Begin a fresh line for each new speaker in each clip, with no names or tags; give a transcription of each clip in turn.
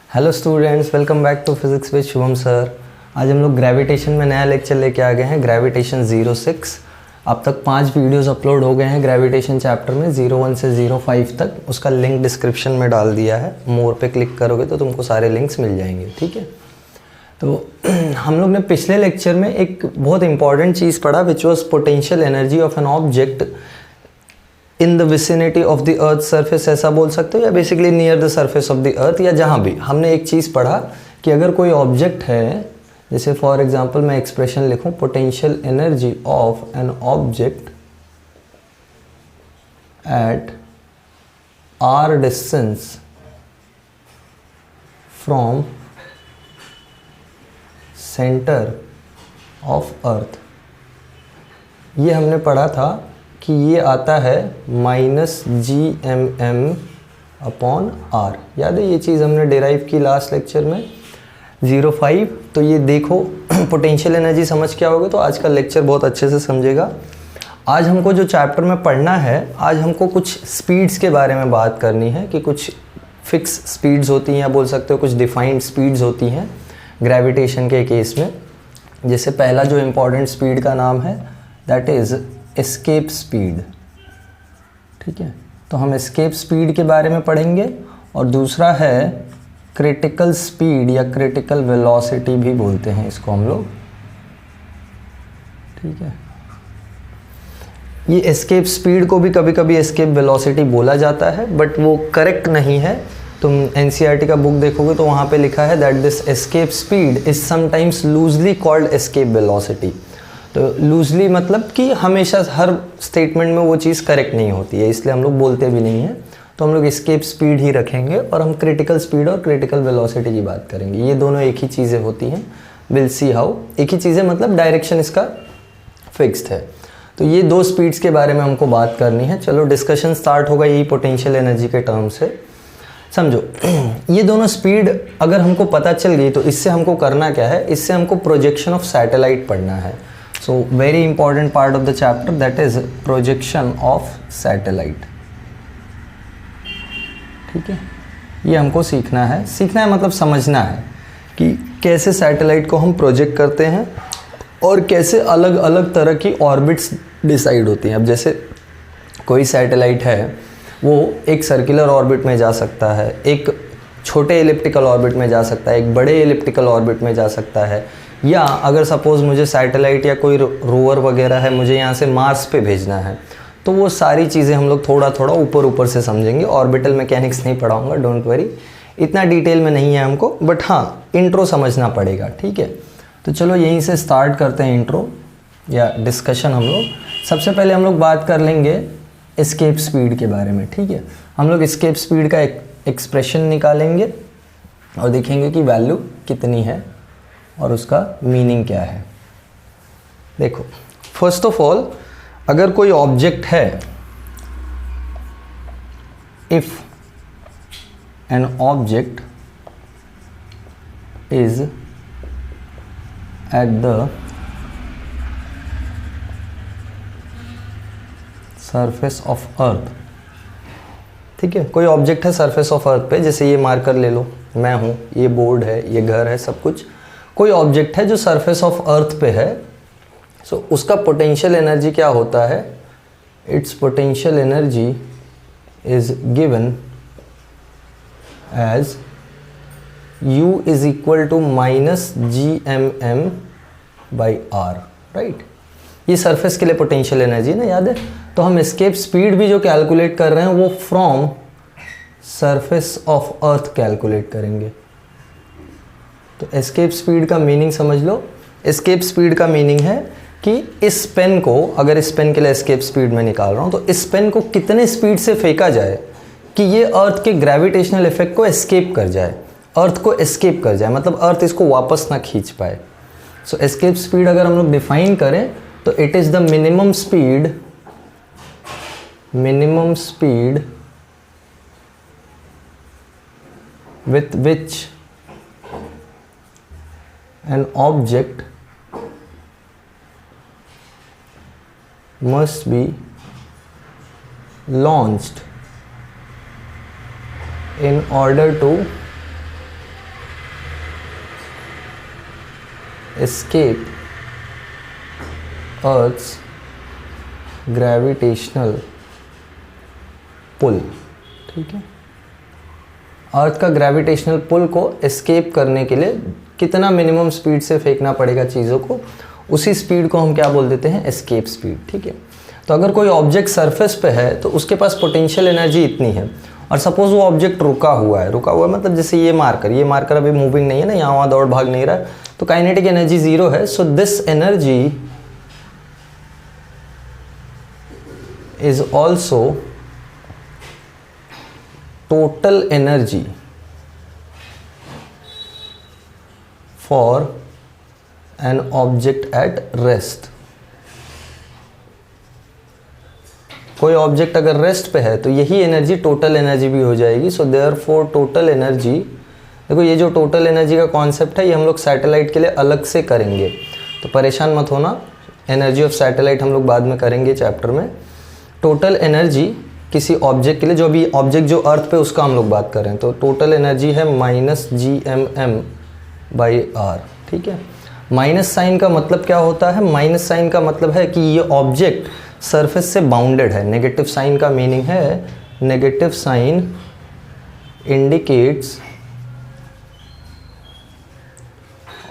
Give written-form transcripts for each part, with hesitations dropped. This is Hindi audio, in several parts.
Hello students, welcome back to physics with Shubham sir. आज हम लोग ग्रेविटेशन में नया लेक्चर लेके आ गए हैं, ग्रेविटेशन 06। अब तक 5 वीडियोस अपलोड हो गए हैं ग्रेविटेशन चैप्टर में 01 से 05 तक। उसका लिंक डिस्क्रिप्शन में डाल दिया है, मोर पे क्लिक करोगे तो तुमको सारे लिंक्स मिल जाएंगे, ठीक है। तो हम लोग ने पिछले लेक्चर में एक बहुत इंपॉर्टेंट चीज़ पढ़ा which was potential energy of an object in the vicinity of the earth surface, ऐसा बोल सकते हो, या basically near the surface of the earth, या जहाँ भी। हमने एक चीज़ पढ़ा कि अगर कोई ऑब्जेक्ट है, जैसे फॉर एग्जांपल मैं एक्सप्रेशन लिखूं, potential energy of an object at r distance from centre of earth, ये हमने पढ़ा था कि ये आता है -GMM अपॉन R। याद है ये चीज़ हमने डिराइव की लास्ट लेक्चर में 05। तो ये देखो पोटेंशियल एनर्जी समझ के आओगे तो आज का लेक्चर बहुत अच्छे से समझेगा। आज हमको जो चैप्टर में पढ़ना है, आज हमको कुछ स्पीड्स के बारे में बात करनी है कि कुछ फिक्स स्पीड्स होती हैं, या बोल सकते हो कुछ डिफाइंड स्पीड्स होती हैं ग्रेविटेशन के केस में। जैसे पहला जो इम्पोर्टेंट स्पीड का नाम है दैट इज़ एस्केप स्पीड, ठीक है। तो हम एस्केप स्पीड के बारे में पढ़ेंगे। और दूसरा है क्रिटिकल स्पीड या क्रिटिकल वेलोसिटी भी बोलते हैं इसको हम लोग, ठीक है। ये एस्केप स्पीड को भी कभी कभी एस्केप वेलोसिटी बोला जाता है, बट वो करेक्ट नहीं है। तुम एनसीईआरटी का बुक देखोगे तो वहाँ पे लिखा है that this escape speed is sometimes loosely called escape velocity. तो लूजली मतलब कि हमेशा हर स्टेटमेंट में वो चीज़ करेक्ट नहीं होती है, इसलिए हम लोग बोलते भी नहीं हैं। तो हम लोग एस्केप स्पीड ही रखेंगे और हम क्रिटिकल स्पीड और क्रिटिकल वेलोसिटी की बात करेंगे। ये दोनों एक ही चीज़ें होती हैं, विल सी हाउ। एक ही चीज़ें मतलब डायरेक्शन इसका फिक्स्ड है। तो ये दो स्पीड्स के बारे में हमको बात करनी है। चलो डिस्कशन स्टार्ट होगा यही पोटेंशियल एनर्जी के टर्म से। समझो ये दोनों स्पीड अगर हमको पता चल गई तो इससे हमको करना क्या है, इससे हमको प्रोजेक्शन ऑफ सैटेलाइट पढ़ना है। So very important part of the chapter, that is projection of satellite, ठीक है। ये हमको सीखना है मतलब समझना है कि कैसे सैटेलाइट को हम प्रोजेक्ट करते हैं और कैसे अलग अलग तरह की ऑर्बिट्स डिसाइड होती हैं। अब जैसे कोई सैटेलाइट है वो एक सर्कुलर ऑर्बिट में जा सकता है, एक छोटे एलिप्टिकल ऑर्बिट में जा सकता है, एक बड़े एलिप्टिकल ऑर्बिट में जा सकता है, या अगर सपोज़ मुझे सैटेलाइट या कोई रोवर वगैरह है, मुझे यहाँ से मार्स पे भेजना है, तो वो सारी चीज़ें हम लोग थोड़ा थोड़ा ऊपर से समझेंगे। ऑर्बिटल मैकेनिक्स नहीं पढ़ाऊँगा, डोंट वरी, इतना डिटेल में नहीं है हमको, बट हाँ इंट्रो समझना पड़ेगा, ठीक है। तो चलो यहीं से स्टार्ट करते हैं इंट्रो या डिस्कशन। हम लोग सबसे पहले हम लोग बात कर लेंगे एस्केप स्पीड के बारे में, ठीक है। हम लोग एस्केप स्पीड का एक एक्सप्रेशन निकालेंगे और देखेंगे कि वैल्यू कितनी है और उसका मीनिंग क्या है। देखो फर्स्ट ऑफ ऑल, अगर कोई ऑब्जेक्ट है, if an object is at the surface of अर्थ, ठीक है। कोई ऑब्जेक्ट है सरफेस ऑफ अर्थ पे, जैसे ये मार्कर ले लो, मैं हूँ, ये बोर्ड है, ये घर है, सब कुछ। कोई ऑब्जेक्ट है जो सरफेस ऑफ अर्थ पे है, सो उसका पोटेंशियल एनर्जी क्या होता है, its potential energy is given as U is equal to -GMM/R, right. ये सरफेस के लिए पोटेंशियल एनर्जी है ना, याद है। तो हम एस्केप स्पीड भी जो कैलकुलेट कर रहे हैं वो from surface of earth calculate करेंगे। तो एस्केप स्पीड का मीनिंग समझ लो। एस्केप स्पीड का मीनिंग है कि इस पेन को, अगर इस पेन के लिए एस्केप स्पीड में निकाल रहा हूँ, तो इस पेन को कितने स्पीड से फेंका जाए कि ये अर्थ के ग्रेविटेशनल इफेक्ट को एस्केप कर जाए, अर्थ को एस्केप कर जाए, मतलब अर्थ इसको वापस ना खींच पाए। सो एस्केप स्पीड अगर हम लोग डिफाइन करें तो it is the minimum speed with which an object must be launched in order to escape Earth's gravitational pull, ठीक है। अर्थ का ग्रेविटेशनल पुल को एस्केप करने के लिए कितना मिनिमम स्पीड से फेंकना पड़ेगा चीज़ों को, उसी स्पीड को हम क्या बोल देते हैं, एस्केप स्पीड, ठीक है। तो अगर कोई ऑब्जेक्ट सरफेस पे है तो उसके पास पोटेंशियल एनर्जी इतनी है, और सपोज वो ऑब्जेक्ट रुका हुआ है मतलब जैसे ये मार्कर अभी मूविंग नहीं है ना, यहाँ वहाँ दौड़ भाग नहीं रहा है, तो काइनेटिक एनर्जी 0 है। So this energy is also total energy for an object at rest. कोई ऑब्जेक्ट अगर रेस्ट पे है तो यही एनर्जी टोटल एनर्जी भी हो जाएगी। सो देयरफॉर टोटल एनर्जी, देखो ये जो टोटल एनर्जी का कॉन्सेप्ट है ये हम लोग सैटेलाइट के लिए अलग से करेंगे, तो परेशान मत होना, एनर्जी ऑफ सैटेलाइट हम लोग बाद में करेंगे चैप्टर में। टोटल एनर्जी किसी ऑब्जेक्ट के लिए, जो अभी ऑब्जेक्ट जो अर्थ पे उसका हम लोग बात कर रहे हैं, तो टोटल एनर्जी है -GMM/r, ठीक है। माइनस साइन का मतलब क्या होता है, माइनस साइन का मतलब है कि ये ऑब्जेक्ट सरफेस से बाउंडेड है। नेगेटिव साइन का मीनिंग है, negative sign indicates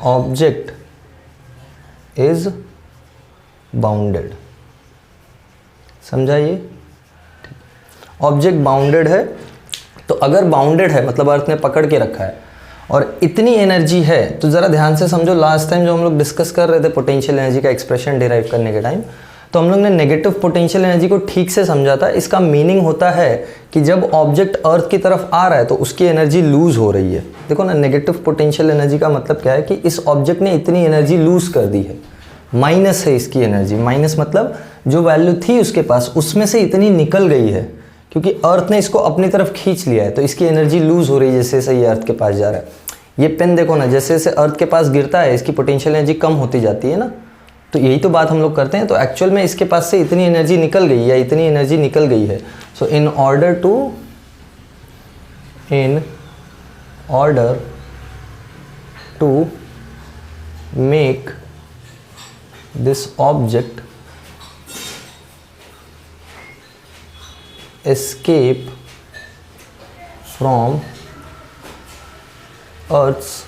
object is bounded, समझा ये। ऑब्जेक्ट बाउंडेड है, तो अगर बाउंडेड है मतलब अर्थ ने पकड़ के रखा है और इतनी एनर्जी है, तो ज़रा ध्यान से समझो, लास्ट टाइम जो हम लोग डिस्कस कर रहे थे पोटेंशियल एनर्जी का एक्सप्रेशन डिराइव करने के टाइम, तो हम लोग ने नेगेटिव पोटेंशियल एनर्जी को ठीक से समझा था। इसका मीनिंग होता है कि जब ऑब्जेक्ट अर्थ की तरफ आ रहा है तो उसकी एनर्जी लूज़ हो रही है। देखो ना, नेगेटिव पोटेंशियल एनर्जी का मतलब क्या है कि इस ऑब्जेक्ट ने इतनी एनर्जी लूज़ कर दी है, माइनस है इसकी एनर्जी। माइनस मतलब जो वैल्यू थी उसके पास उसमें से इतनी निकल गई है, क्योंकि अर्थ ने इसको अपनी तरफ खींच लिया है, तो इसकी एनर्जी लूज़ हो रही है जैसे जैसे ये अर्थ के पास जा रहा है। ये पेन देखो ना, जैसे जैसे अर्थ के पास गिरता है इसकी पोटेंशियल एनर्जी कम होती जाती है ना, तो यही तो बात हम लोग करते हैं। तो एक्चुअल में इसके पास से इतनी एनर्जी निकल गई या इतनी एनर्जी निकल गई है। So in order to make this object escape from Earth,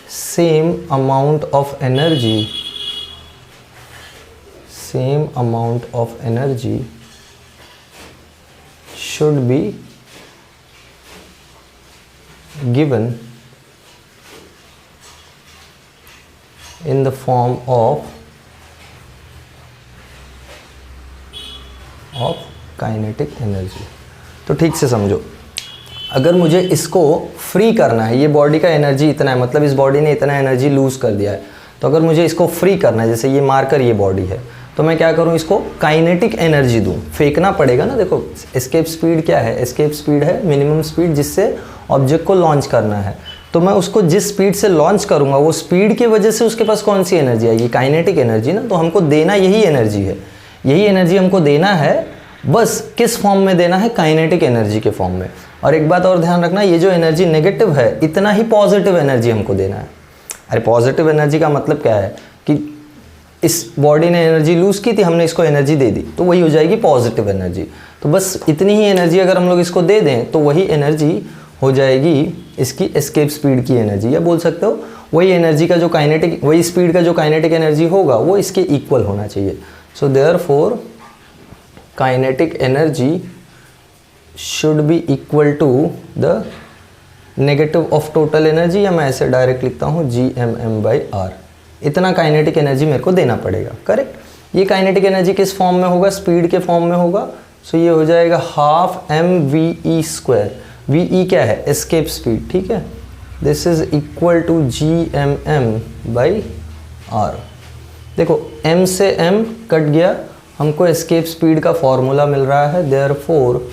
same amount of energy should be given in the form of kinetic energy. तो ठीक से समझो, अगर मुझे इसको फ्री करना है, ये बॉडी का एनर्जी इतना है, मतलब इस बॉडी ने इतना एनर्जी लूज़ कर दिया है, तो अगर मुझे इसको फ्री करना है, जैसे ये मार्कर ये बॉडी है, तो मैं क्या करूँ, इसको काइनेटिक एनर्जी दूँ, फेंकना पड़ेगा ना। देखो एस्केप स्पीड क्या है, एस्केप स्पीड है मिनिमम स्पीड जिससे ऑब्जेक्ट को लॉन्च करना है। तो मैं उसको जिस स्पीड से लॉन्च करूँगा वो स्पीड की वजह से उसके पास कौन सी एनर्जी आएगी, काइनेटिक एनर्जी ना। तो हमको देना यही एनर्जी है, यही एनर्जी हमको देना है, बस किस फॉर्म में देना है, काइनेटिक एनर्जी के फॉर्म में। और एक बात और ध्यान रखना, ये जो एनर्जी नेगेटिव है इतना ही पॉजिटिव एनर्जी हमको देना है। अरे पॉजिटिव एनर्जी का मतलब क्या है कि इस बॉडी ने एनर्जी लूज़ की थी, हमने इसको एनर्जी दे दी, तो वही हो जाएगी पॉजिटिव एनर्जी। तो बस इतनी ही एनर्जी अगर हम लोग इसको दे दें तो वही एनर्जी हो जाएगी इसकी एस्केप स्पीड की एनर्जी, या बोल सकते हो वही एनर्जी का जो काइनेटिक, वही स्पीड का जो काइनेटिक एनर्जी होगा वो इसके इक्वल होना चाहिए। So therefore kinetic energy should be equal to the negative of total energy, या मैं ऐसे डायरेक्ट लिखता हूँ GMM/r। इतना काइनेटिक एनर्जी मेरे को देना पड़ेगा, करेक्ट। ये काइनेटिक एनर्जी किस फॉर्म में होगा, स्पीड के फॉर्म में होगा। सो ये हो जाएगा 12mve²। ve क्या है, एस्केप स्पीड, ठीक है। This is equal to GMM/r। देखो m से m कट गया, हमको एस्केप स्पीड का फॉर्मूला मिल रहा है। Therefore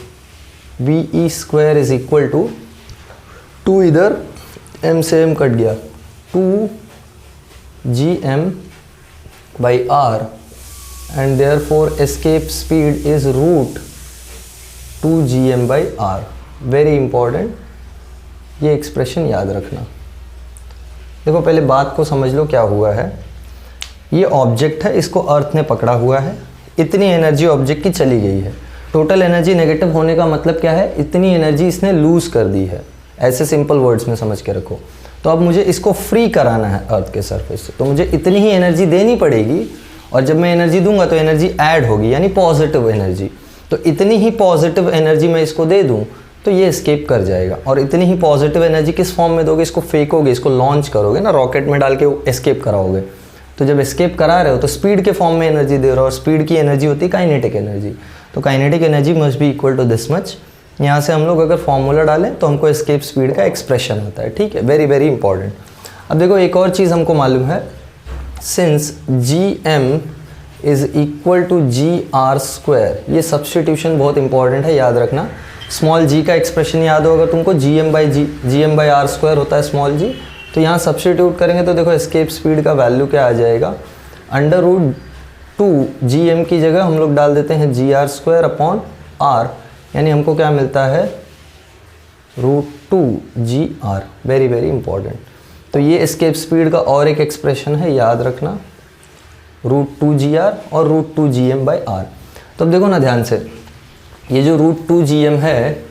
ve² is equal to 2, इधर m से m कट गया, 2gm/r, and therefore escape speed is √2gm/r। Very important, ये एक्सप्रेशन याद रखना। देखो पहले बात को समझ लो क्या हुआ है। ये ऑब्जेक्ट है, इसको अर्थ ने पकड़ा हुआ है, इतनी एनर्जी ऑब्जेक्ट की चली गई है। टोटल एनर्जी नेगेटिव होने का मतलब क्या है, इतनी एनर्जी इसने लूज कर दी है। ऐसे सिंपल वर्ड्स में समझ के रखो। तो अब मुझे इसको फ्री कराना है अर्थ के सरफेस से, तो मुझे इतनी ही एनर्जी देनी पड़ेगी, और जब मैं एनर्जी दूंगा तो एनर्जी ऐड होगी, यानी पॉजिटिव एनर्जी। तो इतनी ही पॉजिटिव एनर्जी मैं इसको दे दूं तो ये एस्केप कर जाएगा। और इतनी ही पॉजिटिव एनर्जी किस फॉर्म में दोगे, इसको फेंकोगे, इसको लॉन्च करोगे ना, रॉकेट में डाल के एस्केप कराओगे। तो जब एस्केप करा रहे हो तो स्पीड के फॉर्म में एनर्जी दे रहे हो, और स्पीड की एनर्जी होती है काइनेटिक एनर्जी। तो kinetic energy must be equal to this much. यहाँ से हम लोग अगर फॉर्मूला डालें तो हमको एस्केप स्पीड का एक्सप्रेशन होता है। ठीक है, वेरी वेरी इंपॉर्टेंट। अब देखो एक और चीज़ हमको मालूम है, since GM is equal to GR², ये सब्स्टिट्यूशन बहुत इंपॉर्टेंट है, याद रखना। स्मॉल g का एक्सप्रेशन याद होगा तुमको, GM/R² होता है स्मॉल g। तो यहाँ सब्स्टिट्यूट करेंगे तो देखो एस्केप स्पीड का वैल्यू क्या आ जाएगा, √2 GM की जगह हम लोग डाल देते हैं GR²/R, यानी हमको क्या मिलता है √2 GR। Very very important. तो ये एस्केप स्पीड का और एक एक्सप्रेशन है, याद रखना, √2 GR और √2 GM/R। तो अब देखो ना ध्यान से, ये जो √2 GM है,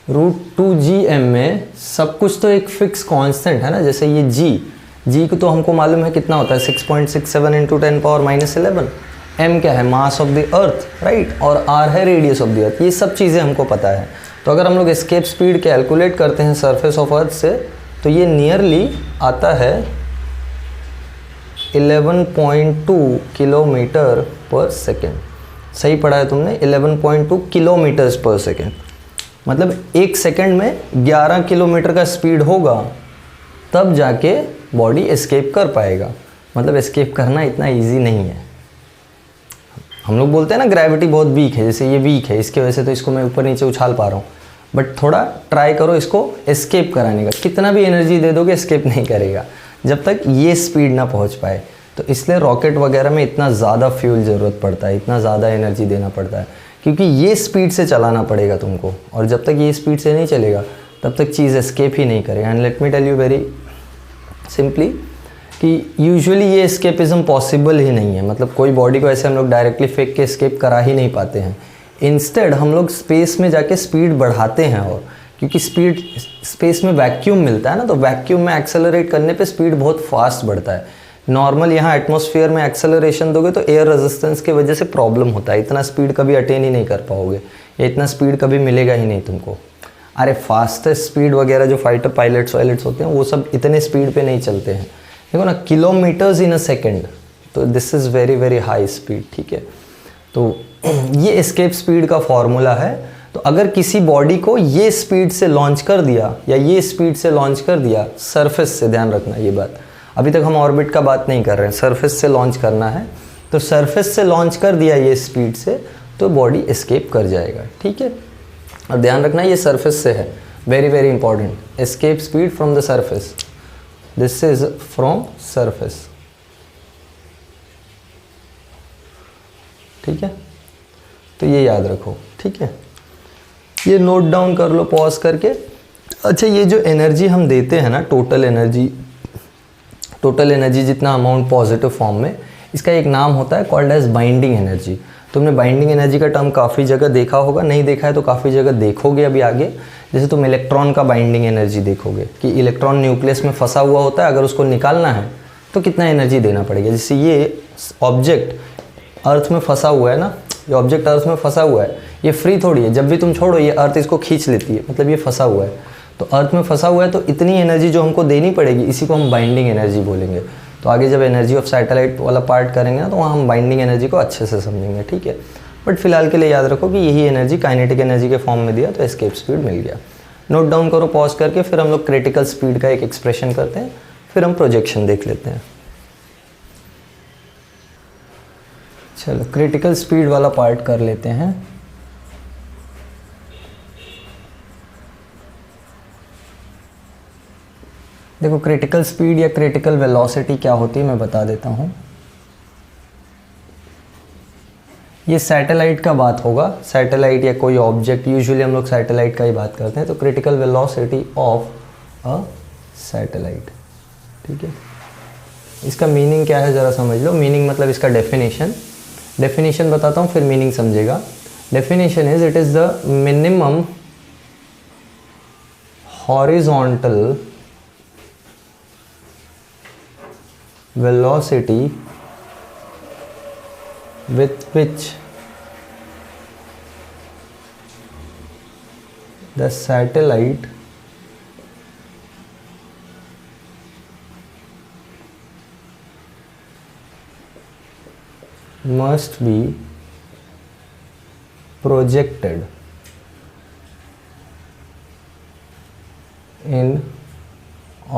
√2 GM में सब कुछ तो एक फिक्स कांस्टेंट है ना। जैसे ये G को तो हमको मालूम है कितना होता है, 6.67 × 10⁻11। M क्या है, mass of the earth, right, और R है रेडियस ऑफ द अर्थ। ये सब चीज़ें हमको पता है। तो अगर हम लोग एस्केप स्पीड कैलकुलेट करते हैं सरफेस ऑफ अर्थ से, तो ये नियरली आता है 11.2 किलोमीटर पर सेकेंड। सही पढ़ा है तुमने, 11.2 किलोमीटर्स पर सेकेंड। मतलब एक सेकेंड में 11 किलोमीटर का स्पीड होगा, तब जाके बॉडी एस्केप कर पाएगा। मतलब एस्केप करना इतना इजी नहीं है। हम लोग बोलते हैं ना ग्रेविटी बहुत वीक है, जैसे ये वीक है, इसकी वजह से तो इसको मैं ऊपर नीचे उछाल पा रहा हूँ। बट थोड़ा ट्राई करो इसको एस्केप कराने का, कितना भी एनर्जी दे दोगे एस्केप नहीं करेगा जब तक ये स्पीड ना पहुँच पाए। तो इसलिए रॉकेट वगैरह में इतना ज़्यादा फ्यूल ज़रूरत पड़ता है, इतना ज़्यादा एनर्जी देना पड़ता है, क्योंकि ये स्पीड से चलाना पड़ेगा तुमको। और जब तक ये स्पीड से नहीं चलेगा तब तक चीज़ एस्केप ही नहीं करेगा। And let me tell you very simply कि यूजुअली ये एस्केपिज्म पॉसिबल ही नहीं है। मतलब कोई बॉडी को ऐसे हम लोग डायरेक्टली फेंक के एस्केप करा ही नहीं पाते हैं। इंस्टेड हम लोग स्पेस में जाके स्पीड बढ़ाते हैं, और क्योंकि स्पीड स्पेस में वैक्यूम मिलता है ना, तो वैक्यूम में एक्सेलरेट करने पे स्पीड बहुत फास्ट बढ़ता है। नॉर्मल यहाँ एटमॉस्फेयर में एक्सेलरेशन दोगे तो एयर रेजिस्टेंस की वजह से प्रॉब्लम होता है, इतना स्पीड कभी अटेन ही नहीं कर पाओगे, या इतना स्पीड कभी मिलेगा ही नहीं तुमको। अरे फास्टेस्ट स्पीड वगैरह जो फाइटर पायलट्स होते हैं वो सब इतने स्पीड पे नहीं चलते हैं। देखो ना, किलोमीटर्स इन अ सेकेंड, तो this is very very high speed. ठीक है, तो ये एस्केप स्पीड का फॉर्मूला है। तो अगर किसी बॉडी को ये स्पीड से लॉन्च कर दिया या ये स्पीड से लॉन्च कर दिया सरफेस से, ध्यान रखना ये बात, अभी तक हम ऑर्बिट का बात नहीं कर रहे हैं, सरफेस से लॉन्च करना है। तो सरफेस से लॉन्च कर दिया ये स्पीड से, तो बॉडी एस्केप कर जाएगा। ठीक है, और ध्यान रखना ये सरफेस से है, very very important. Escape speed from the surface, this is from surface. ठीक है, तो ये याद रखो। ठीक है, ये नोट डाउन कर लो पॉज करके। अच्छा, ये जो एनर्जी हम देते हैं ना, टोटल एनर्जी जितना अमाउंट पॉजिटिव फॉर्म में, इसका एक नाम होता है कॉल्ड एज बाइंडिंग एनर्जी। तुमने बाइंडिंग एनर्जी का टर्म काफ़ी जगह देखा होगा, नहीं देखा है तो काफ़ी जगह देखोगे अभी आगे। जैसे तुम इलेक्ट्रॉन का बाइंडिंग एनर्जी देखोगे कि इलेक्ट्रॉन न्यूक्लियस में फंसा हुआ होता है, अगर उसको निकालना है तो कितना एनर्जी देना पड़ेगा। जैसे ये ऑब्जेक्ट अर्थ में फंसा हुआ है ना, ये ऑब्जेक्ट अर्थ में फंसा हुआ है, ये फ्री थोड़ी है, जब भी तुम छोड़ो ये अर्थ इसको खींच लेती है, मतलब ये फंसा हुआ है। तो अर्थ में फंसा हुआ है तो इतनी एनर्जी जो हमको देनी पड़ेगी, इसी को हम बाइंडिंग एनर्जी बोलेंगे। तो आगे जब एनर्जी ऑफ सैटेलाइट वाला पार्ट करेंगे ना, तो वहाँ हम बाइंडिंग एनर्जी को अच्छे से समझेंगे। ठीक है, बट फिलहाल के लिए याद रखो कि यही एनर्जी काइनेटिक एनर्जी के फॉर्म में दिया, तो एस्केप स्पीड मिल गया। नोट डाउन करो पॉज करके, फिर हम लोग क्रिटिकल स्पीड का एक एक्सप्रेशन करते हैं, फिर हम प्रोजेक्शन देख लेते हैं। चलो क्रिटिकल स्पीड वाला पार्ट कर लेते हैं। देखो क्रिटिकल स्पीड या क्रिटिकल वेलोसिटी क्या होती है मैं बता देता हूँ। ये सैटेलाइट का बात होगा, सैटेलाइट या कोई ऑब्जेक्ट, यूजुअली हम लोग सैटेलाइट का ही बात करते हैं। तो critical velocity of a satellite, ठीक है, इसका मीनिंग क्या है ज़रा समझ लो। मीनिंग मतलब इसका डेफिनेशन बताता हूँ, फिर मीनिंग समझेगा। Definition is it is the minimum horizontal velocity with which the satellite must be projected in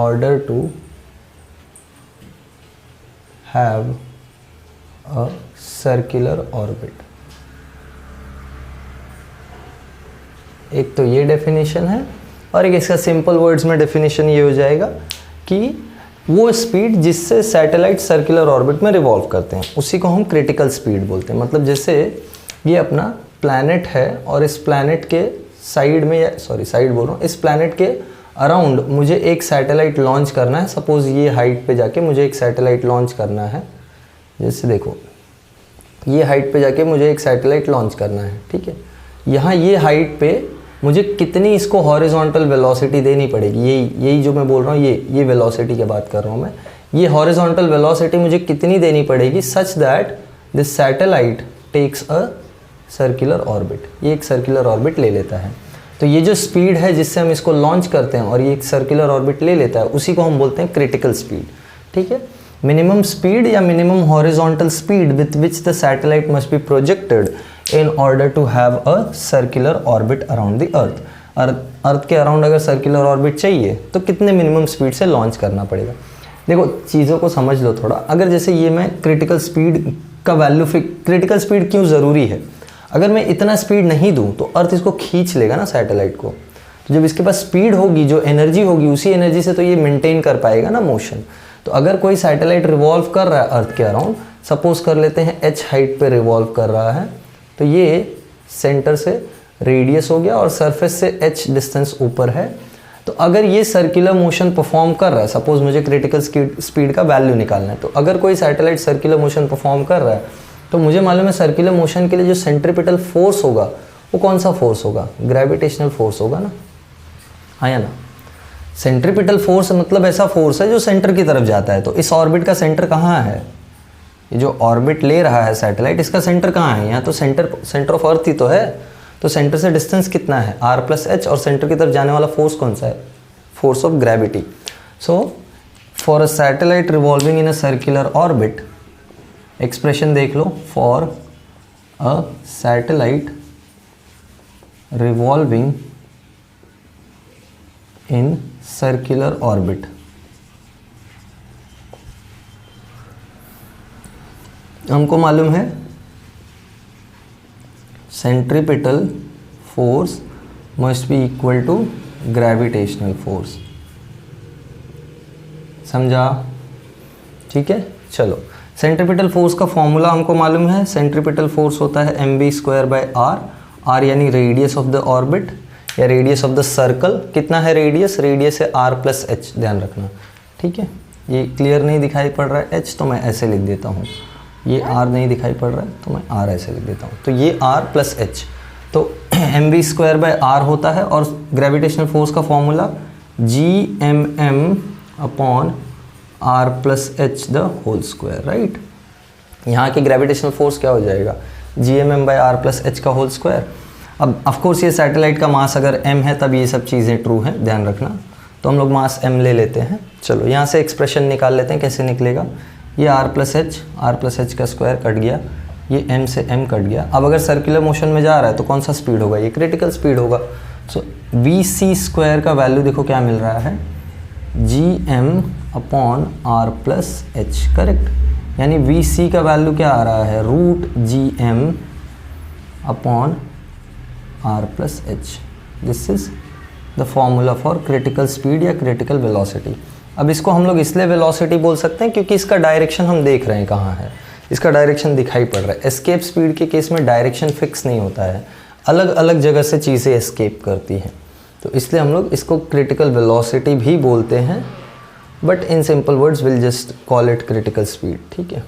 order to have a circular orbit। एक तो ये डेफिनेशन है, और एक इसका सिंपल वर्ड्स में डेफिनेशन ये हो जाएगा कि वो स्पीड जिससे सैटेलाइट सर्कुलर ऑर्बिट में रिवॉल्व करते हैं उसी को हम क्रिटिकल स्पीड बोलते हैं। मतलब जैसे ये अपना प्लैनेट है और इस प्लैनेट के साइड में, या साइड बोल रहा हूँ, इस प्लैनेट के अराउंड मुझे एक सैटेलाइट लॉन्च करना है। सपोज़ ये हाइट पे जाके मुझे एक सैटेलाइट लॉन्च करना है, जैसे देखो ये हाइट पे जाके मुझे एक सैटेलाइट लॉन्च करना है, ठीक है। यहाँ ये हाइट पे मुझे कितनी इसको हॉरिजॉन्टल वेलोसिटी देनी पड़ेगी, यही जो मैं बोल रहा हूँ, ये वेलोसिटी की बात कर रहा हूँ मैं। ये हॉरिजॉन्टल वेलोसिटी मुझे कितनी देनी पड़ेगी such that this satellite takes a circular orbit, ये एक सर्कुलर ऑर्बिट ले लेता है। तो ये जो स्पीड है जिससे हम इसको लॉन्च करते हैं और ये एक सर्कुलर ऑर्बिट ले लेता है, उसी को हम बोलते हैं क्रिटिकल स्पीड, ठीक है। मिनिमम स्पीड या minimum horizontal speed with which the satellite must be projected in order to have a circular orbit around the earth के अराउंड अगर सर्कुलर ऑर्बिट चाहिए तो कितने मिनिमम स्पीड से लॉन्च करना पड़ेगा। देखो चीज़ों को समझ लो थोड़ा। अगर जैसे ये मैं क्रिटिकल स्पीड का वैल्यू, क्रिटिकल स्पीड क्यों ज़रूरी है, अगर मैं इतना स्पीड नहीं दूं तो अर्थ इसको खींच लेगा ना सैटेलाइट को। तो जब इसके पास स्पीड होगी, जो एनर्जी होगी, उसी एनर्जी से तो ये मेंटेन कर पाएगा ना मोशन। तो अगर कोई सैटेलाइट रिवॉल्व कर रहा है अर्थ के अराउंड, सपोज कर लेते हैं h हाइट पे रिवॉल्व कर रहा है, तो ये सेंटर से रेडियस हो गया और सरफेस से h डिस्टेंस ऊपर है। तो अगर ये सर्कुलर मोशन परफॉर्म कर रहा है, सपोज मुझे क्रिटिकल स्पीड का वैल्यू निकालना है, तो अगर कोई सैटेलाइट सर्कुलर मोशन परफॉर्म कर रहा है तो मुझे मालूम है सर्कुलर मोशन के लिए जो सेंट्रीपिटल फोर्स होगा वो कौन सा फोर्स होगा, ग्रेविटेशनल फोर्स होगा ना, हाँ या ना। सेंट्रीपिटल फोर्स मतलब ऐसा फोर्स है जो सेंटर की तरफ जाता है। तो इस ऑर्बिट का सेंटर कहाँ है, ये जो ऑर्बिट ले रहा है सैटेलाइट, इसका सेंटर कहाँ है, यहाँ तो सेंटर ऑफ अर्थ ही तो है। तो सेंटर से डिस्टेंस कितना है r+h, और सेंटर की तरफ जाने वाला फोर्स कौन सा है, force of gravity. So for a satellite revolving in a circular orbit, expression देख लो, for a satellite revolving in circular orbit, हमको मालूम है centripetal force must be equal to gravitational force. समझा, ठीक है। चलो, सेंट्रीपिटल फोर्स का फॉर्मूला हमको मालूम है। सेंट्रीपिटल फोर्स होता है mv²/r, r यानी रेडियस ऑफ द ऑर्बिट या रेडियस ऑफ द सर्कल। कितना है रेडियस, रेडियस है r+h, ध्यान रखना, ठीक है। ये क्लियर नहीं दिखाई पड़ रहा है h, तो मैं ऐसे लिख देता हूँ। ये r नहीं दिखाई पड़ रहा है तो मैं r ऐसे लिख देता हूँ। तो ये r+h, तो mv²/r होता है, और ग्रेविटेशनल फोर्स का फॉर्मूला gmm/r+h², राइट। यहाँ की ग्रेविटेशनल फोर्स क्या हो जाएगा, gmm/r+h²। अब ऑफकोर्स ये सैटेलाइट का मास अगर m है तब ये सब चीज़ें ट्रू हैं, ध्यान रखना। तो हम लोग मास m ले लेते हैं। चलो यहाँ से एक्सप्रेशन निकाल लेते हैं, कैसे निकलेगा। ये r+h का स्क्वायर कट गया, ये m से m कट गया। अब अगर सर्कुलर मोशन में जा रहा है तो कौन सा स्पीड होगा, ये क्रिटिकल स्पीड होगा। सो vc² का वैल्यू देखो क्या मिल रहा है, gm/r+h, करेक्ट। यानी vc का वैल्यू क्या आ रहा है, √gm/r+h। This is the formula for critical speed या क्रिटिकल वेलोसिटी। अब इसको हम लोग इसलिए वेलोसिटी बोल सकते हैं क्योंकि इसका डायरेक्शन हम देख रहे हैं कहाँ है, इसका डायरेक्शन दिखाई पड़ रहा है। एस्केप स्पीड के केस में डायरेक्शन फिक्स नहीं होता है, अलग अलग जगह से चीज़ें एस्केप करती हैं, तो इसलिए हम लोग इसको क्रिटिकल वेलोसिटी भी बोलते हैं। But in simple words will just call it critical speed, ठीक है।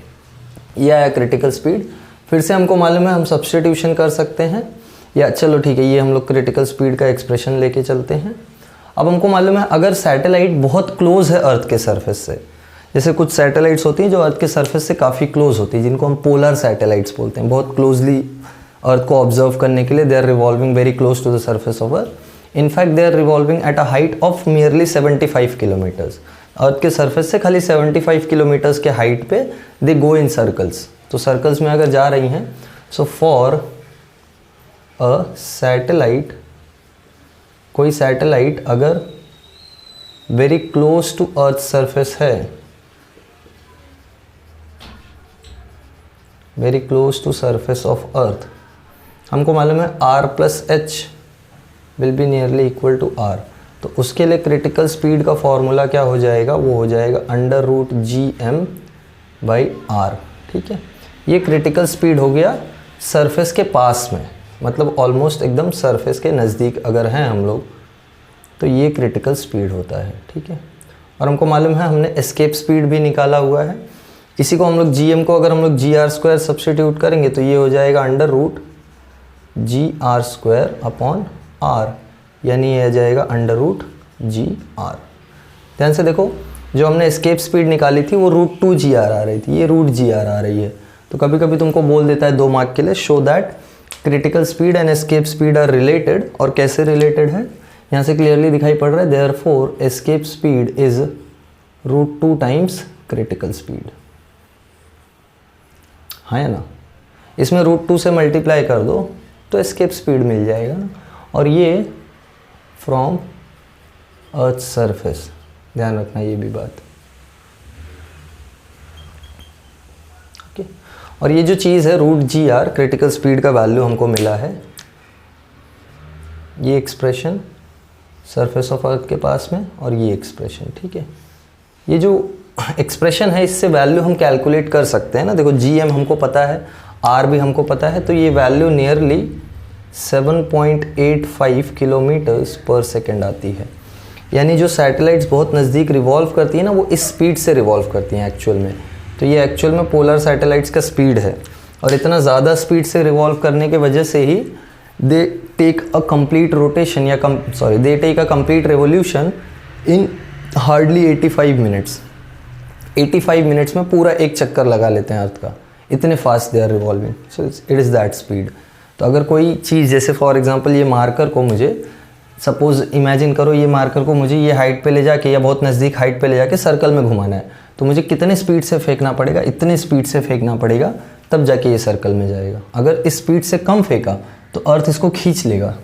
ये आया क्रिटिकल स्पीड। फिर से हमको मालूम है हम सब्स्टिट्यूशन कर सकते हैं, या चलो ठीक है, ये हम लोग क्रिटिकल स्पीड का एक्सप्रेशन लेके चलते हैं। अब हमको मालूम है अगर सैटेलाइट बहुत क्लोज है अर्थ के सरफेस से, जैसे कुछ सैटेलाइट्स होती हैं जो अर्थ के सरफेस से काफ़ी क्लोज होती है, जिनको हम पोलर सैटेलाइट्स बोलते हैं, बहुत क्लोजली अर्थ को ऑब्जर्व करने के लिए they are revolving very close to the surface of Earth. In fact they are revolving at a height of nearly 75 kilometres. Earth के सरफेस से खाली 75 किलोमीटर्स के हाइट पे दे गो इन सर्कल्स। तो सर्कल्स में अगर जा रही हैं, सो फॉर अ सैटेलाइट, कोई सैटेलाइट अगर very close to Earth surface है, very close to surface of Earth, हमको मालूम है r plus H will be nearly equal to r। तो उसके लिए क्रिटिकल स्पीड का फॉर्मूला क्या हो जाएगा, वो हो जाएगा √gm/r, ठीक है। ये क्रिटिकल स्पीड हो गया सरफेस के पास में, मतलब ऑलमोस्ट एकदम सरफेस के नज़दीक अगर हैं हम लोग, तो ये क्रिटिकल स्पीड होता है, ठीक है। और हमको मालूम है हमने एस्केप स्पीड भी निकाला हुआ है। इसी को हम लोग gm को अगर हम लोग gr² सब्स्टिट्यूट करेंगे तो ये हो जाएगा √gr²/r, यानी ये आ जाएगा √gr। ध्यान से देखो, जो हमने एस्केप स्पीड निकाली थी वो √2gr आ रही थी, ये √gr आ रही है। तो कभी कभी तुमको बोल देता है 2 मार्क के लिए, show that critical speed and escape speed are related. और कैसे रिलेटेड है यहाँ से क्लियरली दिखाई पड़ रहा है, therefore escape speed is √2 times critical speed, हाँ ना। इसमें √2 से मल्टीप्लाई कर दो तो एस्केप स्पीड मिल जाएगा ना। और ये फ्रॉम अर्थ सरफेस, ध्यान रखना ये भी बात, ओके। और ये जो चीज़ है √gr, क्रिटिकल स्पीड का वैल्यू हमको मिला है, ये एक्सप्रेशन सरफेस ऑफ अर्थ के पास में, और ये एक्सप्रेशन, ठीक है। ये जो एक्सप्रेशन है इससे वैल्यू हम कैलकुलेट कर सकते हैं ना। देखो gm हमको पता है, r भी हमको पता है, तो ये वैल्यू नियरली 7.85 किलोमीटर्स पर सेकेंड आती है। यानी जो सैटेलाइट्स बहुत नज़दीक रिवॉल्व करती है ना, वो इस स्पीड से रिवॉल्व करती हैं एक्चुअल में। तो ये एक्चुअल में पोलर सैटेलाइट्स का स्पीड है, और इतना ज़्यादा स्पीड से रिवॉल्व करने की वजह से ही they take a complete rotation या they take a complete revolution in hardly 85 minutes. 85 minutes में पूरा एक चक्कर लगा लेते हैं अर्थ का, इतने fast they are revolving. So it is that speed. तो अगर कोई चीज़, जैसे फॉर एग्जांपल ये मार्कर को मुझे, सपोज इमेजिन करो ये मार्कर को मुझे ये हाइट पे ले जाके या बहुत नज़दीक हाइट पे ले जाके सर्कल में घुमाना है, तो मुझे कितने स्पीड से फेंकना पड़ेगा, इतने स्पीड से फेंकना पड़ेगा, तब जाके ये सर्कल में जाएगा। अगर इस स्पीड से कम फेंका तो अर्थ इसको खींच लेगा,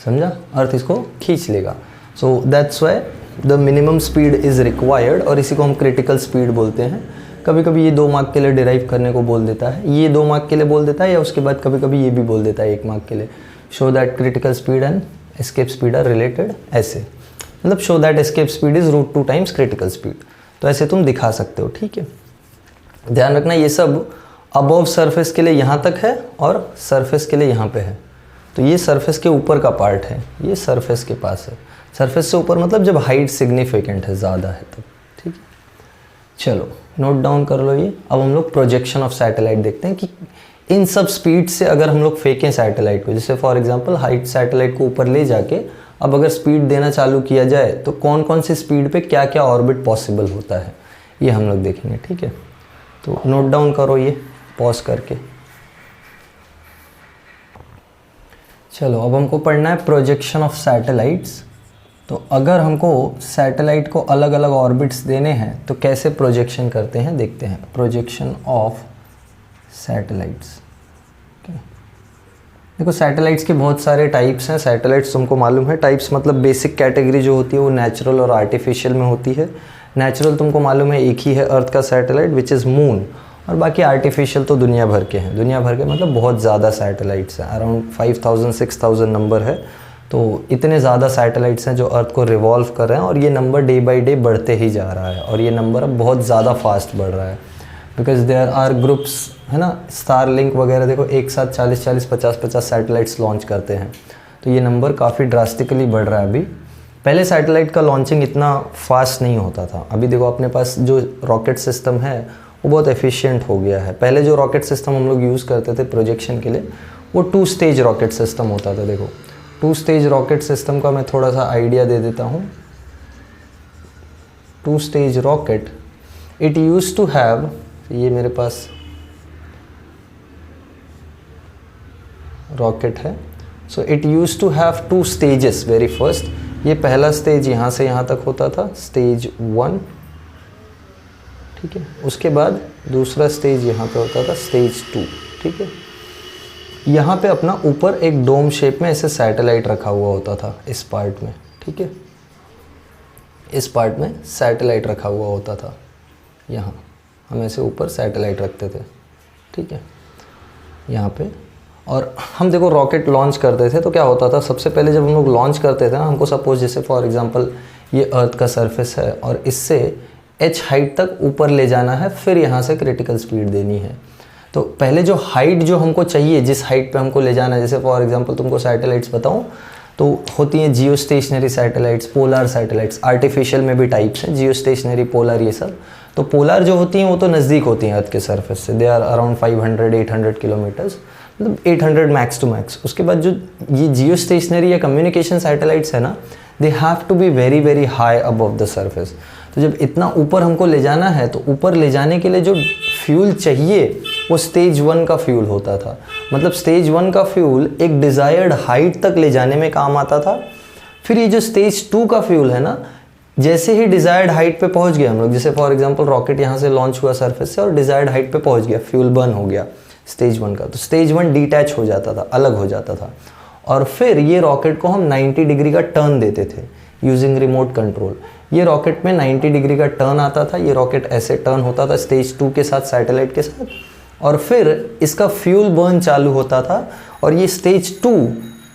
समझा, अर्थ इसको खींच लेगा। So that's why the minimum speed is required, और इसी को हम क्रिटिकल स्पीड बोलते हैं। कभी कभी ये 2 मार्क के लिए डिराइव करने को बोल देता है, ये 2 मार्क के लिए बोल देता है, या उसके बाद कभी कभी ये भी बोल देता है 1 मार्क के लिए, show that critical speed and escape speed are related, ऐसे मतलब show that escape speed is √2 times critical speed. तो ऐसे तुम दिखा सकते हो, ठीक है। ध्यान रखना ये सब अबव सरफेस के लिए यहाँ तक है और सरफेस के लिए यहाँ पे है। तो ये सरफेस के ऊपर का पार्ट है, ये सरफेस के पास है। सरफेस से ऊपर मतलब जब हाइट सिग्निफिकेंट है, ज़्यादा है तब, ठीक है। चलो नोट डाउन कर लो ये। अब हम लोग प्रोजेक्शन ऑफ सैटेलाइट देखते हैं कि इन सब स्पीड से अगर हम लोग फेंकें सैटेलाइट को, जैसे फॉर एग्जांपल हाइट सैटेलाइट को ऊपर ले जाके अब अगर स्पीड देना चालू किया जाए तो कौन कौन सी स्पीड पे क्या क्या ऑर्बिट पॉसिबल होता है, ये हम लोग देखेंगे, ठीक है। तो नोट डाउन करो ये पॉज करके। चलो अब हमको पढ़ना है प्रोजेक्शन ऑफ सैटेलाइट्स। तो अगर हमको सैटेलाइट को अलग अलग ऑर्बिट्स देने हैं तो कैसे प्रोजेक्शन करते हैं देखते हैं। प्रोजेक्शन ऑफ सैटेलाइट्स, देखो सैटेलाइट्स के बहुत सारे टाइप्स हैं। सैटेलाइट्स तुमको मालूम है, टाइप्स मतलब बेसिक कैटेगरी जो होती है वो नेचुरल और आर्टिफिशियल में होती है। नेचुरल तुमको मालूम है एक ही है अर्थ का सैटेलाइट विच इज़ मून, और बाकी आर्टिफिशियल तो दुनिया भर के हैं। दुनिया भर के मतलब बहुत ज़्यादा सैटेलाइट्स हैं, अराउंड 5000 6000 नंबर है। तो इतने ज़्यादा सैटेलाइट्स हैं जो अर्थ को रिवॉल्व कर रहे हैं, और ये नंबर डे बाई डे बढ़ते ही जा रहा है, और ये नंबर अब बहुत ज़्यादा फास्ट बढ़ रहा है बिकॉज देयर आर ग्रुप्स, है ना। स्टारलिंक वगैरह देखो एक साथ 40-40 50-50 सैटेलाइट्स लॉन्च करते हैं, तो ये नंबर काफ़ी ड्रास्टिकली बढ़ रहा है अभी। पहले सैटेलाइट का लॉन्चिंग इतना फास्ट नहीं होता था। अभी देखो अपने पास जो रॉकेट सिस्टम है वो बहुत एफिशिएंट हो गया है। पहले जो रॉकेट सिस्टम हम लोग यूज़ करते थे प्रोजेक्शन के लिए वो 2 स्टेज रॉकेट सिस्टम होता था। देखो 2 स्टेज रॉकेट सिस्टम का मैं थोड़ा सा आइडिया दे देता हूँ। 2 stage rocket it use to have, ये मेरे पास रॉकेट है, so it use to have 2 stages. Very first ये पहला स्टेज यहाँ से यहाँ तक होता था, स्टेज 1, ठीक है। उसके बाद दूसरा स्टेज यहाँ पे होता था, स्टेज 2, ठीक है। यहाँ पे अपना ऊपर एक डोम शेप में ऐसे सैटेलाइट रखा हुआ होता था इस पार्ट में, ठीक है। इस पार्ट में सैटेलाइट रखा हुआ होता था, यहाँ हम ऐसे ऊपर सैटेलाइट रखते थे, ठीक है, यहाँ पे। और हम देखो रॉकेट लॉन्च करते थे तो क्या होता था, सबसे पहले जब हम लोग लॉन्च करते थे ना, हमको सपोज जैसे फॉर एग्जांपल ये अर्थ का सरफेस है और इससे h हाइट तक ऊपर ले जाना है, फिर यहाँ से क्रिटिकल स्पीड देनी है। तो पहले जो हाइट जो हमको चाहिए, जिस हाइट पे हमको ले जाना है, जैसे फॉर एग्जांपल तुमको सैटेलाइट्स बताऊँ तो होती हैं जियो stationery satellites, polar satellites, artificial में भी टाइप्स हैं, जियो स्टेशनरी, पोलर, ये सब। तो पोलर जो होती हैं वो तो नज़दीक होती हैं अर्थ के सरफेस से, दे आर अराउंड 500-800 किलोमीटर्स, मतलब 800 मैक्स टू मैक्स। उसके बाद जो ये जियो स्टेशनरी या कम्युनिकेशन सैटेलाइट्स है ना, they have to be very very high above the surface. तो जब इतना ऊपर हमको ले जाना है तो ऊपर ले जाने के लिए जो फ्यूल चाहिए वो स्टेज 1 का फ्यूल होता था। मतलब स्टेज 1 का फ्यूल एक डिज़ायर्ड हाइट तक ले जाने में काम आता था। फिर ये जो स्टेज 2 का फ्यूल है ना, जैसे ही डिज़ायर्ड हाइट पे पहुंच गए हम लोग, जैसे फॉर एग्जांपल रॉकेट यहाँ से लॉन्च हुआ सरफेस से और डिज़ायर्ड हाइट पे पहुंच गया, फ्यूल बर्न हो गया स्टेज 1 का, तो स्टेज 1 डिटैच हो जाता था, अलग हो जाता था। और फिर ये रॉकेट को हम 90 डिग्री का टर्न देते थे यूजिंग रिमोट कंट्रोल। ये रॉकेट में 90 डिग्री का टर्न आता था, ये रॉकेट ऐसे टर्न होता था स्टेज 2 के साथ, सैटेलाइट के साथ, और फिर इसका फ्यूल बर्न चालू होता था और ये स्टेज 2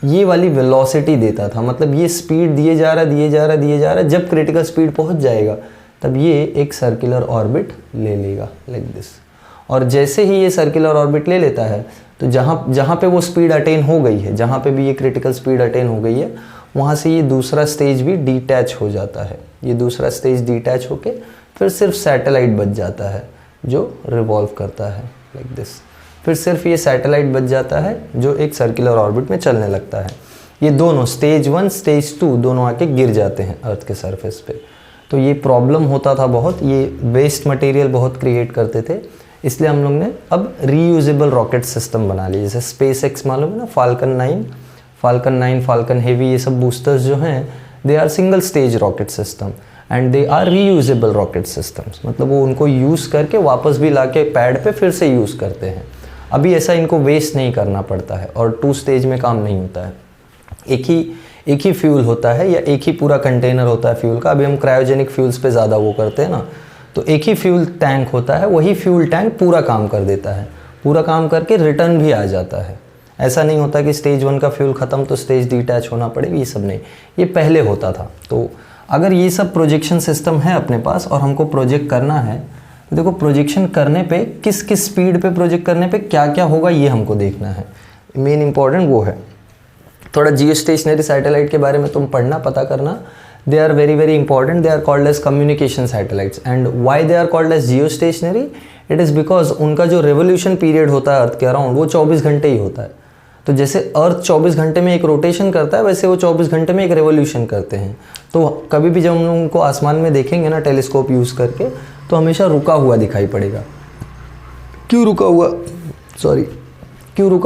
ये वाली वेलोसिटी देता था। मतलब ये स्पीड दिए जा रहा, जब क्रिटिकल स्पीड पहुंच जाएगा तब ये एक सर्कुलर ऑर्बिट ले लेगा लाइक दिस। और जैसे ही ये सर्कुलर ऑर्बिट ले लेता है तो जहाँ पे वो स्पीड अटेन हो गई है, जहाँ पे भी ये क्रिटिकल स्पीड अटेन हो गई है, वहाँ से ये दूसरा स्टेज भी डिटैच हो जाता है। ये दूसरा स्टेज डिटैच होके फिर सिर्फ सैटेलाइट बच जाता है जो रिवॉल्व करता है लाइक दिस। फिर सिर्फ ये सैटेलाइट बच जाता है जो एक सर्कुलर ऑर्बिट में चलने लगता है। ये दोनों स्टेज 1 स्टेज 2 दोनों आके गिर जाते हैं अर्थ के सरफेस पे। तो ये प्रॉब्लम होता था बहुत, ये वेस्ट मटेरियल बहुत क्रिएट करते थे, इसलिए हम लोग ने अब रीयूजेबल रॉकेट सिस्टम बना लिए। जैसे स्पेस एक्स मालूम है ना, फाल्कन 9, फाल्कन हेवी, ये सब बूस्टर्स जो हैं they are single stage rocket system and they are reusable rocket systems. मतलब वो उनको यूज़ करके वापस भी लाके पैड पे फिर से यूज़ करते हैं। अभी ऐसा इनको वेस्ट नहीं करना पड़ता है और 2 स्टेज में काम नहीं होता है। एक ही फ्यूल होता है या एक ही पूरा कंटेनर होता है फ्यूल का। अभी हम क्रायोजेनिक फ्यूल्स पे ज़्यादा वो करते हैं ना, तो एक ही फ्यूल टैंक होता है, वही फ्यूल टैंक पूरा काम कर देता है, पूरा काम करके रिटर्न भी आ जाता है। ऐसा नहीं होता कि स्टेज 1 का फ्यूल ख़त्म तो स्टेज डिटैच होना पड़ेगा, ये सब नहीं, ये पहले होता था। तो अगर ये सब प्रोजेक्शन सिस्टम है अपने पास और हमको प्रोजेक्ट करना है, तो देखो प्रोजेक्शन करने पे किस किस स्पीड पे प्रोजेक्ट करने पे क्या क्या होगा ये हमको देखना है। मेन इंपॉर्टेंट वो है। थोड़ा जियो स्टेशनरी सैटेलाइट के बारे में तुम पढ़ना, पता करना। They are very very important. They are called as communication satellites. And why they are called as geostationary? It is because उनका जो revolution period होता है अर्थ के अराउंड वो 24 घंटे ही होता है। तो जैसे अर्थ 24 घंटे में एक रोटेशन करता है, वैसे वो 24 घंटे में एक रेवोल्यूशन करते हैं। तो कभी भी जब हम उनको आसमान में देखेंगे ना टेलीस्कोप यूज़ करके, तो हमेशा रुका हुआ दिखाई पड़ेगा। क्यों रुका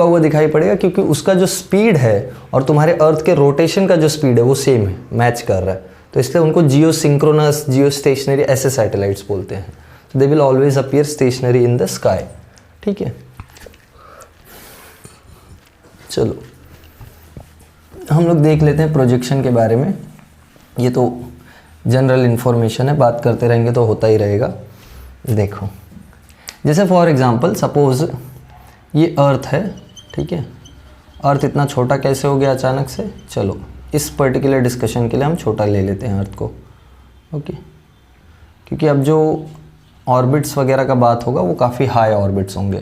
हुआ दिखाई पड़ेगा? क्योंकि उसका जो स्पीड है और तुम्हारे अर्थ के रोटेशन का जो स्पीड है वो सेम है, मैच कर रहा है। तो इसलिए उनको जियो सिंक्रोनस, जियो स्टेशनरी ऐसे सैटेलाइट्स बोलते हैं। They will always appear stationary in the sky. ठीक है, चलो हम लोग देख लेते हैं प्रोजेक्शन के बारे में। ये तो जनरल इन्फॉर्मेशन है, बात करते रहेंगे तो होता ही रहेगा। देखो जैसे फॉर एग्जांपल सपोज ये अर्थ है, ठीक है। अर्थ इतना छोटा कैसे हो गया अचानक से? चलो इस पर्टिकुलर डिस्कशन के लिए हम छोटा ले लेते हैं अर्थ को, ओके। क्योंकि अब जो ऑर्बिट्स वगैरह का बात होगा वो काफ़ी हाई ऑर्बिट्स होंगे।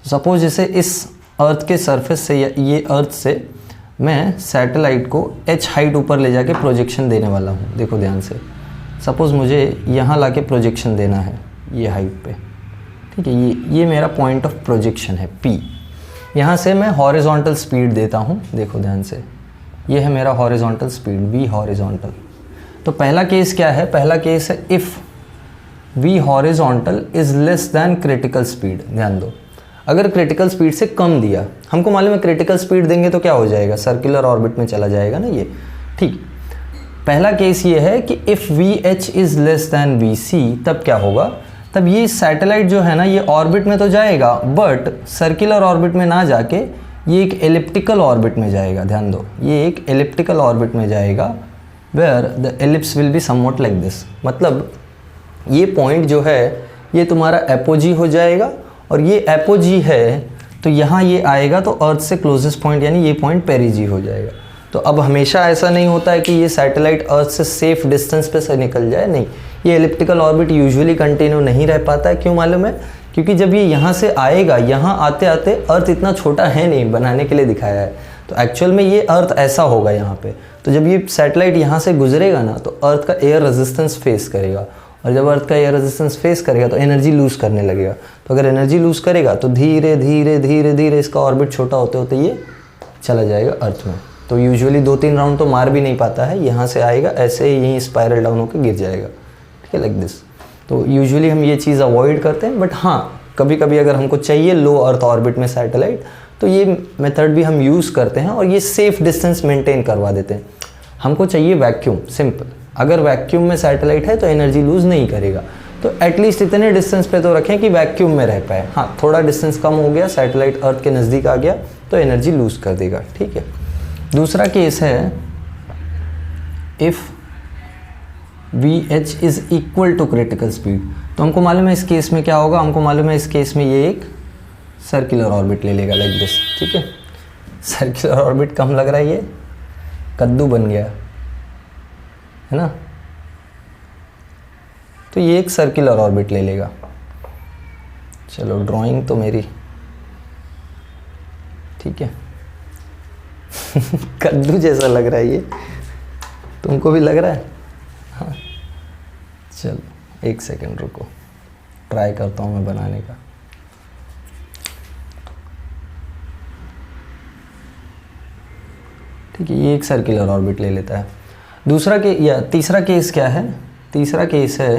सपोज जैसे इस अर्थ के सरफेस से या ये अर्थ से मैं सैटेलाइट को h हाइट ऊपर ले जाके प्रोजेक्शन देने वाला हूँ। देखो ध्यान से, सपोज़ मुझे यहाँ लाके प्रोजेक्शन देना है ये हाइट पे, ठीक है। ये मेरा पॉइंट ऑफ प्रोजेक्शन है P। यहाँ से मैं हॉरिजॉन्टल स्पीड देता हूँ, देखो ध्यान से, ये है मेरा हॉरिजॉन्टल स्पीड V हॉरिजॉन्टल। तो पहला केस क्या है, पहला केस है if V horizontal is less than critical speed. ध्यान दो, अगर क्रिटिकल स्पीड से कम दिया, हमको मालूम है क्रिटिकल स्पीड देंगे तो क्या हो जाएगा, सर्कुलर ऑर्बिट में चला जाएगा ना ये, ठीक। पहला केस ये है कि if VH is less than VC, तब क्या होगा, तब ये सैटेलाइट जो है ना ये ऑर्बिट में तो जाएगा, बट सर्कुलर ऑर्बिट में ना जाके ये एक एलिप्टिकल ऑर्बिट में जाएगा। ध्यान दो, ये एक एलिप्टिकल ऑर्बिट में जाएगा, where the ellipse will be somewhat like this. मतलब ये पॉइंट जो है ये तुम्हारा एपोजी हो जाएगा, और ये एपोजी है तो यहाँ ये आएगा तो अर्थ से क्लोजेस्ट पॉइंट यानी ये पॉइंट पेरिजी हो जाएगा। तो अब हमेशा ऐसा नहीं होता है कि ये सैटेलाइट अर्थ से सेफ डिस्टेंस पे से निकल जाए, नहीं, ये एलिप्टिकल ऑर्बिट यूजुअली कंटिन्यू नहीं रह पाता है। क्यों मालूम है, क्योंकि जब ये यहाँ से आएगा, यहाँ आते आते अर्थ इतना छोटा है नहीं, बनाने के लिए दिखाया है, तो एक्चुअल में ये अर्थ ऐसा होगा यहाँ पे। तो जब ये सैटेलाइट यहाँ से गुजरेगा ना तो अर्थ का एयर रेजिस्टेंस फेस करेगा, और जब अर्थ का एयर रेजिस्टेंस फेस करेगा तो एनर्जी लूज़ करने लगेगा। तो अगर एनर्जी लूज़ करेगा तो धीरे धीरे धीरे धीरे इसका ऑर्बिट छोटा होते होते ये चला जाएगा अर्थ में। तो यूजुअली 2-3 राउंड तो मार भी नहीं पाता है, यहाँ से आएगा ऐसे ही यहीं स्पाइरल डाउन होकर गिर जाएगा, ठीक है, लाइक दिस। तो यूजुअली हम ये चीज़ अवॉइड करते हैं, बट हाँ कभी कभी अगर हमको चाहिए लो अर्थ ऑर्बिट में सैटेलाइट तो ये मेथड भी हम यूज़ करते हैं, और ये सेफ डिस्टेंस मेंटेन करवा देते हैं। हमको चाहिए वैक्यूम, सिंपल, अगर वैक्यूम में सैटेलाइट है तो एनर्जी लूज़ नहीं करेगा, तो एटलीस्ट इतने डिस्टेंस पे तो रखें कि वैक्यूम में रह पाए। हाँ, थोड़ा डिस्टेंस कम हो गया, सैटेलाइट अर्थ के नज़दीक आ गया तो एनर्जी लूज़ कर देगा, ठीक है। दूसरा केस है if VH is equal to critical speed. तो हमको मालूम है इस केस में क्या होगा, हमको मालूम है इस केस में ये एक सर्कुलर ऑर्बिट ले लेगा लाइक दिस, ठीक है। सर्कुलर ऑर्बिट कम लग रहा है, ये कद्दू बन गया है ना, तो ये एक सर्कुलर ऑर्बिट ले लेगा। चलो ड्राइंग तो मेरी ठीक है कद्दू जैसा लग रहा है ये, तुमको भी लग रहा है? हाँ, चलो एक सेकंड रुको, ट्राई करता हूँ मैं बनाने का। ठीक है, ये एक सर्कुलर ऑर्बिट ले लेता है। दूसरा के या तीसरा केस क्या है, तीसरा केस है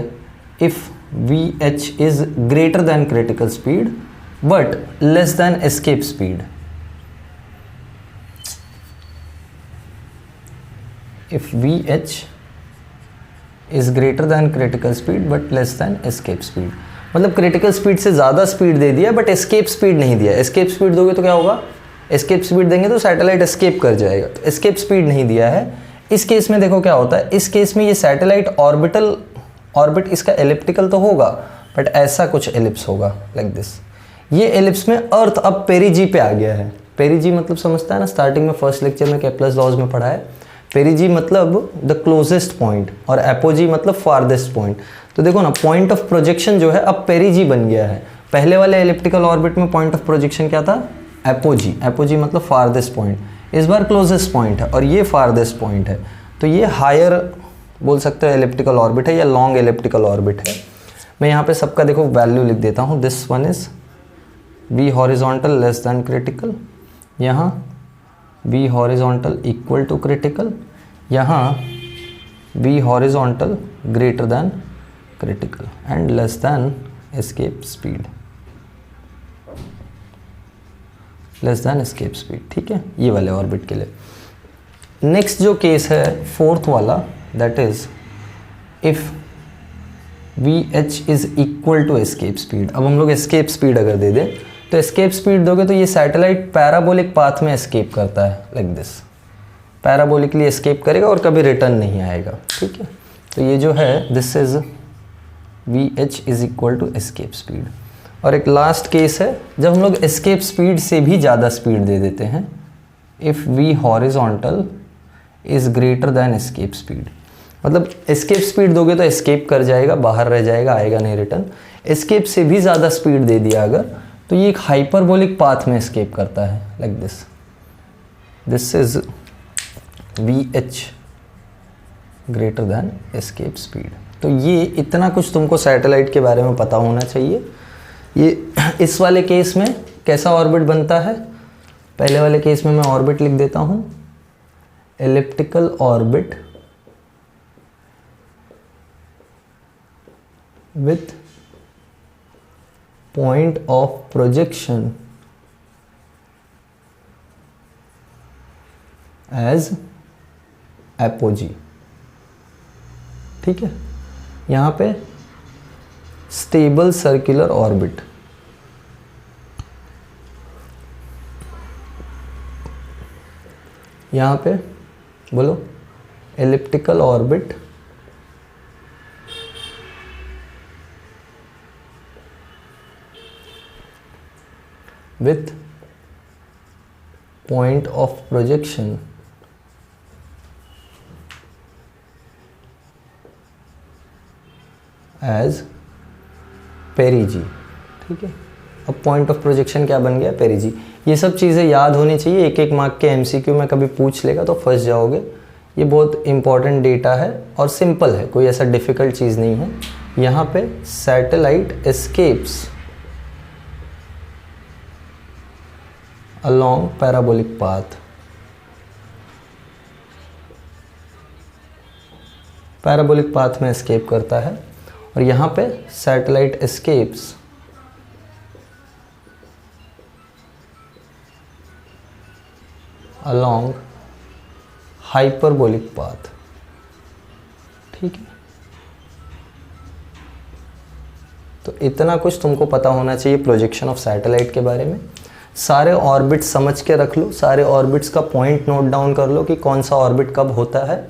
if VH is greater than critical speed but less than escape speed. If VH is greater than critical speed but less than escape speed, मतलब क्रिटिकल स्पीड से ज़्यादा स्पीड दे दिया बट एस्केप स्पीड नहीं दिया। एस्केप स्पीड दोगे तो क्या होगा, एस्केप स्पीड देंगे तो सैटेलाइट एस्केप कर जाएगा, तो एस्केप स्पीड नहीं दिया है। इस केस में देखो क्या होता है, इस केस में ये सैटेलाइट ऑर्बिट इसका एलिप्टिकल तो होगा बट ऐसा कुछ एलिप्स होगा लाइक दिस। ये एलिप्स में अर्थ अब पेरिजी पे आ गया है। पेरिजी मतलब समझता है ना, स्टार्टिंग में फर्स्ट लेक्चर में केप्लर्स लॉज में पढ़ा है। पेरिजी मतलब द क्लोजेस्ट पॉइंट और एपोजी मतलब फारदेस्ट पॉइंट। तो देखो ना, पॉइंट ऑफ प्रोजेक्शन जो है अब पेरिजी बन गया है। पहले वाले एलिप्टिकल ऑर्बिट में पॉइंट ऑफ प्रोजेक्शन क्या था, एपोजी। एपोजी मतलब फारदेस्ट पॉइंट, इस बार क्लोजेस्ट पॉइंट है और ये फारदेस्ट पॉइंट है, तो ये हायर बोल सकते हो एलिप्टिकल ऑर्बिट है या लॉन्ग एलिप्टिकल ऑर्बिट है। मैं यहाँ पे सबका देखो वैल्यू लिख देता हूँ। This one is V horizontal less than critical, यहाँ V horizontal equal to critical, यहाँ V horizontal greater than critical and less than escape speed, less than escape speed, ठीक है, ये वाले ऑर्बिट के लिए। नेक्स्ट जो केस है फोर्थ वाला, that is if VH is equal to escape speed. अब हम लोग एस्केप स्पीड अगर दे दें तो एस्केप स्पीड दोगे तो ये सैटेलाइट पैराबोलिक पाथ में एस्केप करता है लाइक दिस, पैराबोलिकली एस्केप करेगा और कभी रिटर्न नहीं आएगा, ठीक है। तो ये जो है this is VH is equal to escape speed. और एक लास्ट केस है जब हम लोग एस्केप स्पीड से भी ज़्यादा स्पीड दे देते हैं, if V horizontal is greater than escape speed. मतलब एस्केप स्पीड दोगे तो एस्केप कर जाएगा, बाहर रह जाएगा, आएगा नहीं रिटर्न। एस्केप से भी ज़्यादा स्पीड दे दिया अगर, तो ये एक हाइपरबोलिक पाथ में एस्केप करता है like this. This is VH greater than escape speed. तो ये इतना कुछ तुमको सैटेलाइट के बारे में पता होना चाहिए। ये इस वाले केस में कैसा ऑर्बिट बनता है, पहले वाले केस में मैं ऑर्बिट लिख देता हूँ, elliptical orbit with point of projection as apogee. ठीक है, यहाँ पे स्टेबल सर्कुलर ऑर्बिट, यहाँ पे बोलो elliptical orbit with point of projection as perigee. ठीक है, अब पॉइंट ऑफ प्रोजेक्शन क्या बन गया, पेरिजी। ये सब चीज़ें याद होनी चाहिए, एक एक मार्क के MCQ में कभी पूछ लेगा तो फंस जाओगे। ये बहुत इंपॉर्टेंट डेटा है और सिंपल है, कोई ऐसा डिफ़िकल्ट चीज़ नहीं है। यहाँ पे satellite escapes along parabolic path, parabolic path में एस्केप करता है, और यहाँ पे satellite escapes along hyperbolic path. ठीक है, तो इतना कुछ तुमको पता होना चाहिए प्रोजेक्शन ऑफ सैटेलाइट के बारे में। सारे ऑर्बिट्स समझ के रख लो, सारे ऑर्बिट्स का पॉइंट नोट डाउन कर लो कि कौन सा ऑर्बिट कब होता है।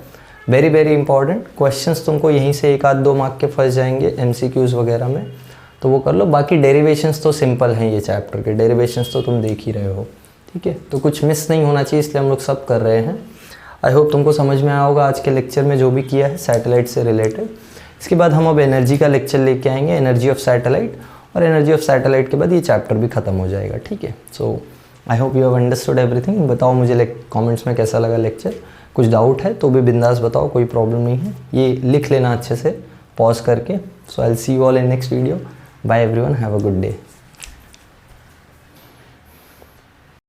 वेरी वेरी इंपॉर्टेंट क्वेश्चंस तुमको यहीं से 1-2 मार्क के फंस जाएंगे MCQs वगैरह में, तो वो कर लो। बाकी डेरिवेशंस तो सिंपल हैं, ये चैप्टर के डेरिवेशंस तो तुम देख ही रहे हो। ठीक है, तो कुछ मिस नहीं होना चाहिए, इसलिए हम लोग सब कर रहे हैं। आई होप तुमको समझ में आया होगा आज के लेक्चर में जो भी किया है सैटेलाइट से रिलेटेड। इसके बाद हम अब एनर्जी का लेक्चर लेके आएंगे, एनर्जी ऑफ सैटेलाइट, और एनर्जी ऑफ सैटेलाइट के बाद ये चैप्टर भी खत्म हो जाएगा। ठीक है, so I hope you have understood everything. बताओ मुझे कमेंट्स में कैसा लगा लेक्चर, कुछ डाउट है तो भी बिंदास बताओ, कोई प्रॉब्लम नहीं है। ये लिख लेना अच्छे से पॉज करके। So I will see you all in next video. Bye everyone, have a good day.